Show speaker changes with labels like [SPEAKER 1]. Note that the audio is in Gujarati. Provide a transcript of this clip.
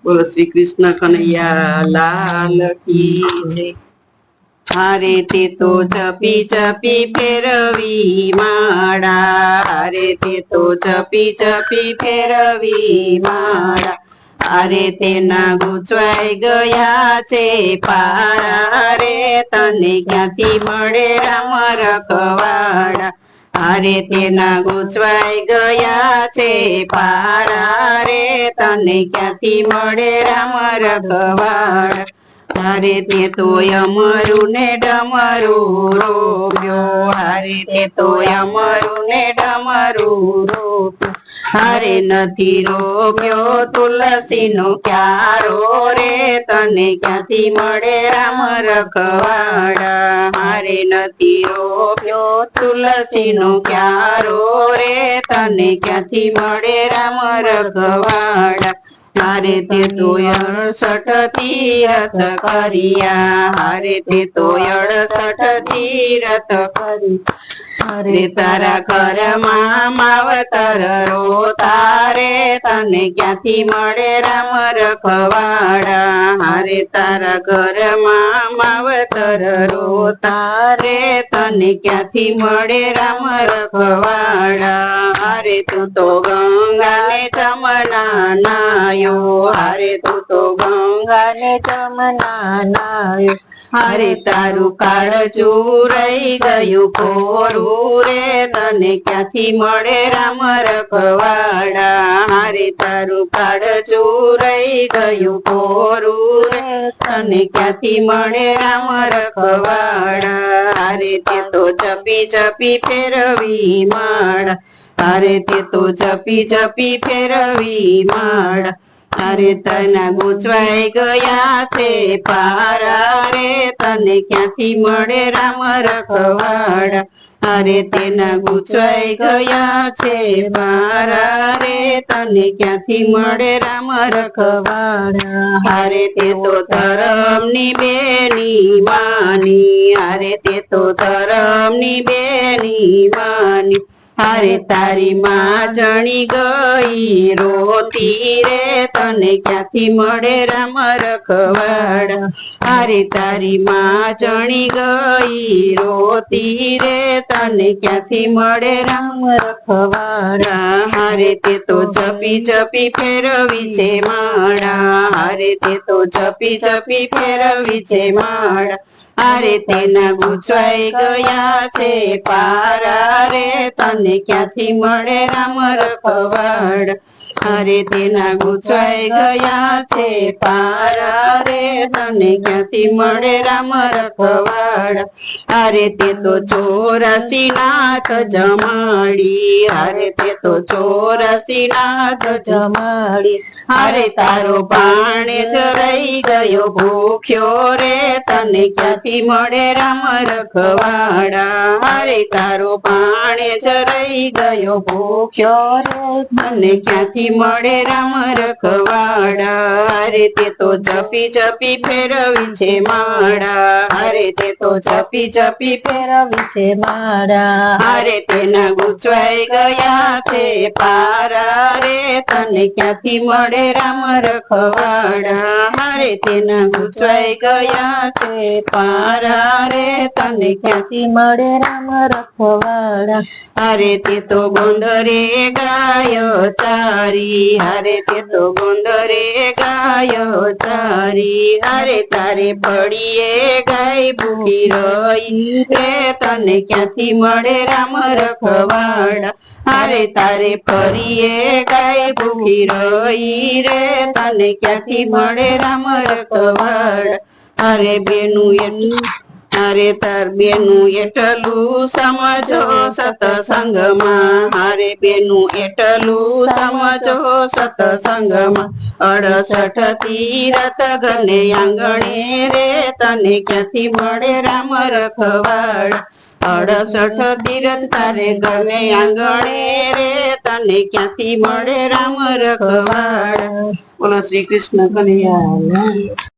[SPEAKER 1] બોલો શ્રી કૃષ્ણ કનૈયા લાલ કી જય। હારે તે તો જપી જપી ફેરવી માળા, હારે તે તો જપી જપી ફેરવી માળા, અરે તેના ગૂંચવાઈ ગયા છે પારા રે, તને ક્યાંથી મળે રામ રખવાડા, અરે તેના ગૂંચવાઈ ગયા છે પારા રે, તને ક્યાંથી મળે રામ રખવાડા, હારે તે તો અમરું ને ડમરું રોપ્યો, હારે તે તો અમરું ને ડમરું રોપ્યો, હારે નથી રોપ્યો તુલસી નો ક્યારો રે, તને ક્યાંથી મળે રામ રખવાડા, હારે નથી રોપ્યો તુલસી નો ક્યારો રે, તને ક્યાંથી મળે રામ રખવાડા, હારે તે તો 68 તીરથ કર્યા, હારે તે તો 68 તીરથ કરી, હારે તારા ઘરમાં માવતર રોતા રે, તને ક્યાંથી મળે રામ રખવાડા, હારે તારા ઘરમાં માવતર રોતા રે, તને ક્યાંથી મળે રામ રખવાડા, હારે તું તો ગંગા ને જમના નાયો, હારે તું તો ગંગા ને જમના નાયો, હારે તારું કાળજું રહી ગયું કોરું રે, તને ક્યાંથી મળે રામ રખવાડા, હારે તારું કાળજું રહી ગયું કોરું રે, તને ક્યાંથી મળે રામ રખવાડા, હારે તે તો જપી જપી ફેરવી માળા, હારે તે તો જપી જપી ફેરવી માળા, હારે તના ગૂંચવાઈ ગયા છે પારા રે, તને ક્યાંથી મળે રામ રખવાડા, હારે તેના ગૂંચવાઈ ગયા છે પારા રે, તને ક્યાંથી મળે રામ રખવાડા, હારે તે તો ધરમની બેની માની, હારે તે તો ધરમની બેની માની, હારે તારી માં જણી ગઈ રોતી રે, તને ક્યાંથી મળે રામ રખવાડા, હારે તારી માં જણી ગઈ રોતી રે, તને ક્યાંથી મળે રામ રખવાડા, હારે તે તો જપી જપી ફેરવી છે માળા, હારે તે તો જપી જપી ફેરવી છે માળા, હારે તેના ગૂંચવાઈ ગયા છે પારા રે, તને ક્યાંથી મળે રામ રખવાડા, હારે તેના ગૂંચવાઈ ગયા છે પારા રે, તને ક્યાંથી મળે રામ રખવાડા, હારે તે તો 84 નાથ જમાડી, હારે તે તો 84 નાથ જમાડી, હારે તારો પાણે જ રહી ગયો ભૂખ્યો રે, તને ક્યાંથી મળે રામ રખવાડા, હારે તારો પાણે જ રહી ગયો ભૂખ્યો રે, તને ક્યાંથી મળે રામ રખવાડા, હારે તે તો જપી જપી ફેરવી છે માળા, હારે તે તો જપી જપી ફેરવી છે માળા, હારે તેના ગૂંચવાઈ ગયા છે પારા રે, તને ક્યાંથી મળે રામ રખવાડા, હારે તેના ગૂંચવાઈ ગયા છે પારા રે, તને ક્યાંથી મળે રામ રખવાડા, હારે તે તો ગોંદરે ગાય ચારી, હારે તે તો ગોંદરે ગાય ચારી, હારે તારે પડીએ ગાય ભૂખી રહી રે, તને ક્યાંથી મળે રામ રખવાડા, હારે તારે ફરીએ ગાય ભૂખી રહી રે, તને ક્યાંથી મળે રામ રખવાડા, હારે બેનું એટલું, હારે તાર બેનું એટલું સમજો સતસંગમાં, હારે બેનું એટલું સમજો સતસંગમાં, 68 તીરથ ગને આંગણે રે, તને ક્યાંથી મળે રામ રખવાડા, 68 તીરથ તારે ગને આંગણે રે, તને ક્યાંથી મળે રામ રખવાડા, બોલો શ્રી કૃષ્ણ કનૈયા।